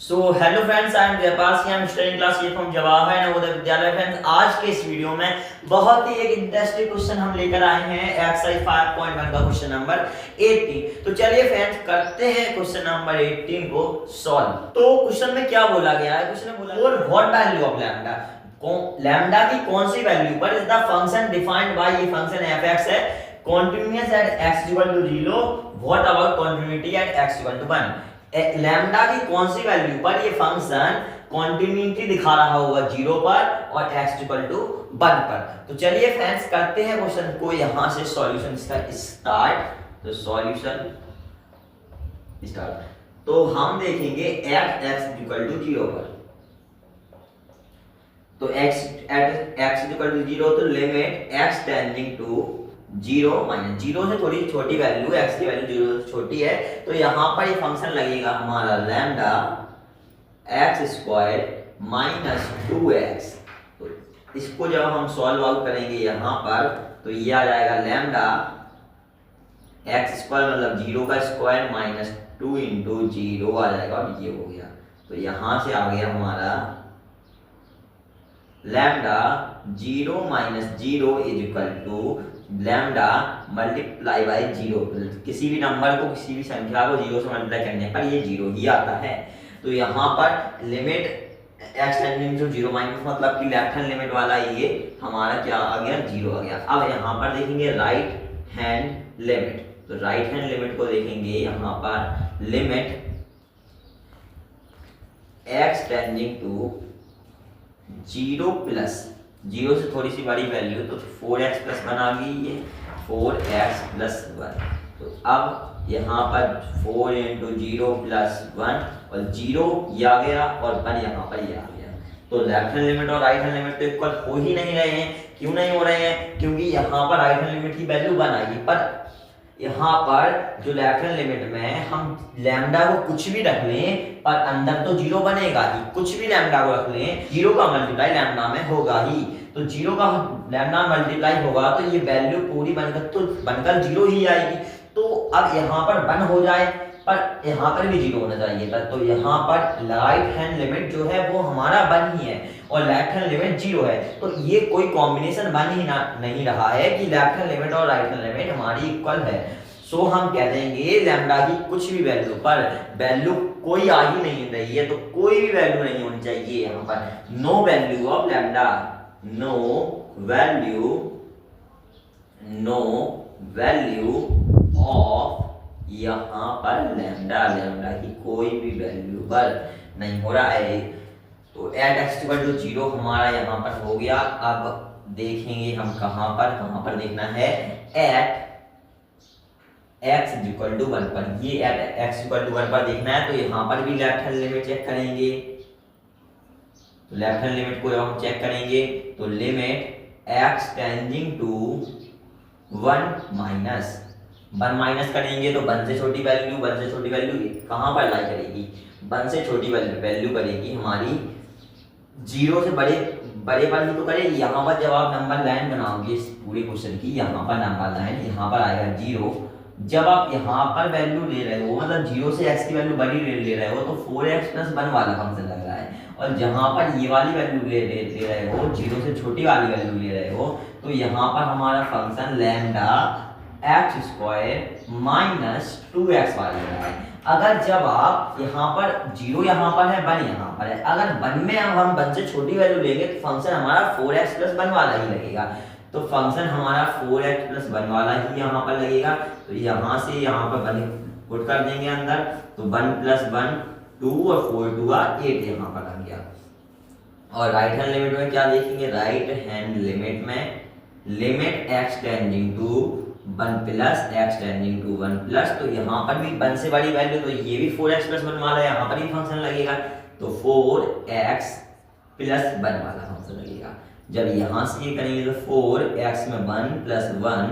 So hello friends, I am Jaipal Singh, I am studying class ये from Jawahar Navodaya Vidyalaya. Friends, आज के इस वीडियो में बहुत ही एक इंटरेस्टिंग क्वेश्चन हम लेकर आए हैं एक्सरसाइज 5.1 का क्वेश्चन नंबर 18। तो चलिए फ्रेंड्स करते हैं क्वेश्चन नंबर 18 को सॉल्व। तो क्वेश्चन में क्या बोला गया है? क्वेश्चन में बोला और what value of lambda, lambda की कौन सी वैल्यू पर is the function defined by, ये फंक्शन fx है, continuous at x equal to 0, what about continuity at x equal to 1। Lambda की कौन सी वैल्यू पर ये फंक्शन कंटिन्यूटी दिखा रहा होगा 0 पर और x इक्वल टू 1 पर। तो चलिए फ्रेंड्स करते हैं क्वेश्चन को यहां से सॉल्यूशन इसका स्टार्ट। तो सॉल्यूशन स्टार्ट, तो हम देखेंगे x इक्वल टू 0 पर, तो x इक्वल टू 0, तो limit x tending to 0 minus 0 से थोड़ी छोटी वैल्यू, x की वैल्यू 0 से छोटी है, तो यहां पर ये फंक्शन लगेगा हमारा lambda x square minus 2x। तो इसको जब हम सॉल्व आउट करेंगे यहां पर, तो ये आ जाएगा लैम्डा x स्क्वायर मतलब 0 का स्क्वायर माइनस 2 इंटू 0 आ जाएगा, और ये हो गया। तो यहां से आ गया हमारा lambda 0 minus 0 is equal to lambda multiply by 0। किसी भी नंबर को, किसी भी संख्या को 0 से मल्टीप्लाई करने पर ये 0 ही आता है। तो यहाँ पर limit x tending to 0 minus मतलब कि लेफ्ट हैंड लिमिट वाला ये हमारा क्या आ गया, 0 आ गया। अब यहाँ पर देखेंगे राइट हैंड लिमिट, तो राइट हैंड लिमिट को देखेंगे यहाँ पर limit x tending to 0 plus 0 से थोड़ी सी बड़ी वैल्यू, तो 4x प्लस 1 आ गई, ये 4x प्लस 1। तो अब यहाँ पर 4 इंटू 0 प्लस 1, और 0 ये आ गया और 1 यहाँ पर ये आ गया। तो लेफ्ट हैंड लिमिट और राइट हैंड लिमिट तो इक्वल हो ही नहीं रहे हैं। क्यों नहीं हो रहे हैं? क्योंकि यहाँ पर राइट हैंड लिमिट की वैल्यू 1 आएगी, पर यहाँ पर जो लेफ्ट हैंड लिमिट में हम लैम्डा को कुछ भी रख लें पर अंदर तो 0 बनेगा ही। कुछ भी लैम्डा को रख लें, 0 का मल्टीप्लाई लैम्डा में होगा ही, तो 0 का लैम्डा मल्टीप्लाई होगा तो ये वैल्यू पूरी बनकर 0 ही आएगी। तो अब यहाँ पर 1 हो जाए, पर यहाँ पर भी 0 होना चाहिए था। तो यहाँ पर राइट हैंड लिमिट जो है वो हमारा 1 ही है और लेफ्ट हैंड लिमिट 0 है। तो ये कोई कॉम्बिनेशन बन ही नहीं रहा है कि लेफ्ट हैंड लिमिट और राइट हैंड लिमिट हमारी इक्वल है। सो हम कह देंगे लैम्डा की कुछ भी वैल्यू पर वैल्यू कोई आ ही नहीं रही है, तो कोई भी वैल्यू नहीं होनी चाहिए यहाँ पर। No value of lambda, no value of यहाँ पर लैम्डा की कोई भी वैल्यू पर नहीं हो रहा है। तो एट एक्स इक्वल टू 0 हमारा यहाँ पर हो गया। अब देखेंगे हम कहाँ पर देखना है, एट x इक्वल टू 1 पर। ये एट x इक्वल टू 1 पर देखना है, तो यहाँ पर भी लेफ्ट हैंड लिमिट चेक करेंगे। तो लेफ्ट हैंड लिमिट को जब हम चेक करेंगे तो limit x tending to 1 minus करेंगे, तो 1 से छोटी वैल्यू कहाँ पर लाई करेगी, 1 से छोटी वैल्यू करेगी हमारी 0 से बड़े पर ही तो करेगी। यहाँ पर जब आप नंबर लाइन बनाओगे इस पूरे क्वेश्चन की, यहाँ पर नंबर लाइन यहाँ पर आएगा 0। जब आप यहाँ पर वैल्यू ले रहे हो, मतलब 0 से x की वैल्यू बड़ी ले रहे हो, तो 4x प्लस 1 वाला फंक्शन लग रहा है। और जहाँ पर ये वाली वैल्यू ले रहे हो, 0 से छोटी वाली वैल्यू ले रहे हो, तो यहाँ पर हमारा function lambda x square minus 2x वाला लग रहा है। अगर जब आप यहाँ पर 0 यहाँ पर है, 1 यहाँ पर है, अगर 1 में हम 1 से छोटी वैल्यू लेंगे तो फंक्शन हमारा 4x प्लस 1 वाला ही लगेगा। तो फंक्शन हमारा 4x प्लस 1 वाला ही यहाँ पर लगेगा। तो यहाँ से यहाँ पर 1 पुट कर देंगे अंदर, तो 1 प्लस 1 2 और 4 2 8 यहाँ पर आ गया। और राइट हैंड लिमिट में क्या देखेंगे, राइट हैंड लिमिट में limit x tending to 1 plus x tending to 1 plus, तो यहाँ पर भी 1 से बड़ी वैल्यू, तो ये भी 4x प्लस 1 वाला यहाँ पर ही फंक्शन लगेगा, तो 4x प्लस 1 वाला फंक्शन लगेगा। जब यहाँ से ये करेंगे तो 4x में 1 प्लस 1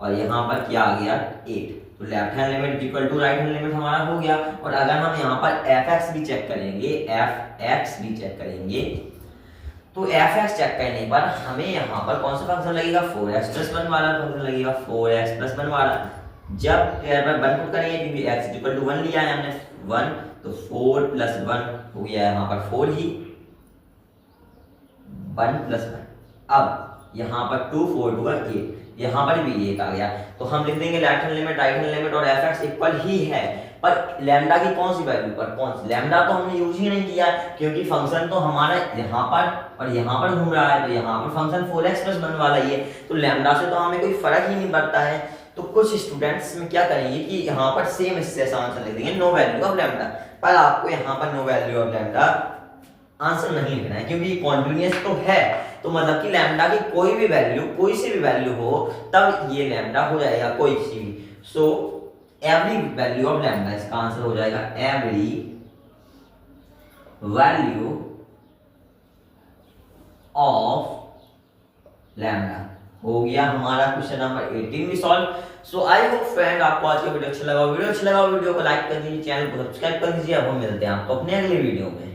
और यहाँ पर क्या आ गया 8। तो left hand limit equal to right hand limit हमारा हो गया। और अगर हम यहाँ पर fx भी चेक करेंगे, तो fx चेक करने पर हमें यहाँ पर कौन सा फंक्शन लगेगा, 4x प्लस 1 वाला फंक्शन लगेगा, 4x प्लस 1 वाला। जब पर 1 पुट करेंगे क्योंकि x इक्वल टू 1 लिया है हमने 1, तो 4 + 1 हो गया यहाँ पर 4 ही, 1 + 1। अब यहाँ पर 2 4 2 8, यहाँ पर भी 1 आ गया। तो हम लिख देंगे left hand limit right hand limit और एफ एक्स इक्वल ही है, पर लैम्डा की कौन सी वैल्यू पर, कौन सी लैम्डा तो हमने यूज ही नहीं किया क्योंकि फंक्शन तो हमारा यहाँ पर और यहाँ पर घूम रहा है, तो यहाँ पर फंक्शन 4x + 1 वाला ही है, तो लैम्डा से तो हमें कोई फर्क ही नहीं पड़ता है। तो कुछ स्टूडेंट्स में क्या करेंगे कि यहाँ पर सेम इससे आंसर लिख देंगे नो वैल्यू ऑफ लैम्डा, पर आपको यहाँ पर no value of lambda answer नहीं लिखना है क्योंकि कॉन्टिन्यूअस तो है, तो मतलब कि लैम्डा की कोई भी वैल्यू, कोई सी भी वैल्यू हो तब ये लैम्डा हो जाएगा, कोई सी भी। So every value of lambda, इसका आंसर हो जाएगा एवरी वैल्यू ऑफ लैम्डा। हो गया हमारा क्वेश्चन नंबर 18 भी solve. So I hope friend आपको आज का वीडियो अच्छा लगा, वीडियो को लाइक कर दीजिए, चैनल को सब्सक्राइब कर दीजिए। अब हम मिलते हैं आपको अपने अगले वीडियो में।